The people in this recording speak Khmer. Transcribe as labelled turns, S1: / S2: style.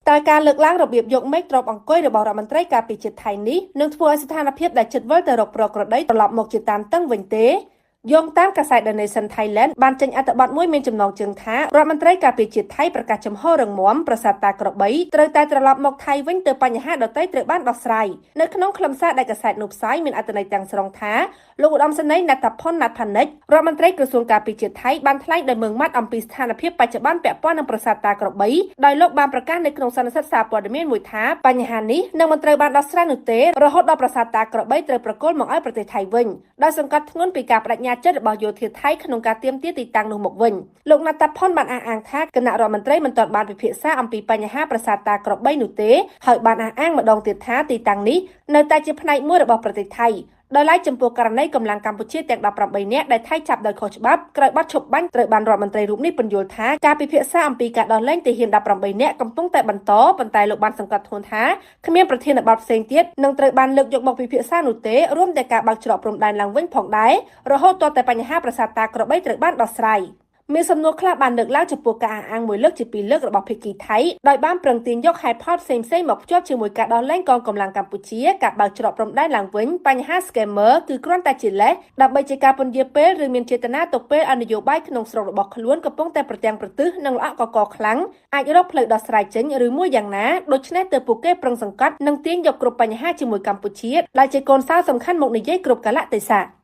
S1: តែការលើកឡើងរបៀបយកមេឃទ្របអង្គុយរបស់រដ្ឋមន្ត្រីការពារជាតិថៃនេះនឹងធ្វើឲ្យស្ថានភាពដែលជិតវិលទៅរកប្រក្រតីត្រឡប់មកជាតានតឹងវិញទេយោងតាមកាសែត The Nation Thailand បានចេញអត្ថបទមួយមានចំណងជើងថារដ្ឋមន្ត្រីការពារជាតិថៃប្រកាសចំហរឹងមាំប្រាសាទតាក្របីត្រូវតែត្រឡប់មកថៃវិញទើបបញ្ហាដទៃត្រូវបានដោះស្រាយនៅក្នុងខ្លឹមសារដែលកាសែតនោះផ្សាយមានអត្ថន័យទាំងស្រុងថាលោកឧត្តមសេនីយ៍ Natthaphon Natthanik រដ្ឋមន្ត្រីក្រសួងការពារជាតិថៃបានថ្លែងដោយមើងម៉ាត់អំពីស្ថានភាពបច្ចុប្បន្នពាក់ព័ន្ធនឹងប្រាសាទតាក្របីដោយលោកបានប្រកាសនៅក្នុងសន្និសីទសារព័ត៌មានមួយថាបញ្ហានេះនឹងមិនត្រូវបានដោះស្រាយនោះទេរហូតដល់ប្រាសាទតាក្របីត្រូវប្រគល់មកឲ្យប្រទេសថៃវិញដោយសង្កត់ធ្ងន់ពីការបដិញ្ញាចិត្តរបស់យោធាថៃក្នុងការទាមទារទីតាំងនោះមកវិញលោក Natthaphon បានអះអាងថាគណៈរដ្ឋមន្ត្រីមិនទាន់បានពិភាក្សាអំពីបញ្ហាប្រាសាទតាក្របីនោះទេហើយបានអះអាងម្ដងទៀតថាទីតាំងនេះនៅតែជាផ្នែកមួយរបស់ប្រទេសថៃដោយឡែកចំពោះករណីកម្លាំងកម្ពុជាទាំង18នាក់ដែលថៃចាប់ដោយខុសច្បាប់ក្រោយបាត់ឈប់បាញ់ត្រូវបានរដ្ឋមន្ត្រីរូបនេះពន្យល់ថាការពិភាក្សាអំពីការដោះលែងទាហាន18នាក់កំពុងតែបន្តប៉ុន្តែលោកបានសង្កត់ធ្ងន់ថាគ្មានប្រធានបទផ្សេងទៀតនឹងត្រូវបានលើកយកមកពិភាក្សានោះទេរួមទាំងការបើកច្រកព្រំដែនឡើងវិញផងដែររហូតទាល់តែបញ្ហាប្រាសាទតាក្របីត្រូវបានដោះស្រាយមានសំណួរខ្លះបានលើកឡើងចំពោះការអះអាងមួយលើកជាពីរលើករបស់ភាគីថៃដោយបានប្រឹងទាញយកហេតុផលផ្សេងៗមកភ្ជាប់ជាមួយការដោះលែងកងកម្លាំងកម្ពុជាការបើកច្រកព្រំដែនឡើងវិញបញ្ហា scammer គឺគ្រាន់តែជាលេសដើម្បីជាការពន្យាពេលឬមានចេតនាទុកពេលឲ្យនយោបាយក្នុងស្រុករបស់ខ្លួនកំពុងតែប្រទាំងប្រទិសនិងល្អក់កកខ្លាំងអាចរកផ្លូវដោះស្រាយចេញឬមួយយ៉ាងណាដូច្នេះទើបពួកគេប្រឹងសង្កត់និងទាញយកគ្រប់បញ្ហាជាមួយកម្ពុជាដែលជាកូនសោរសំខាន់មកនិយាយគ្រប់កលៈទេសៈ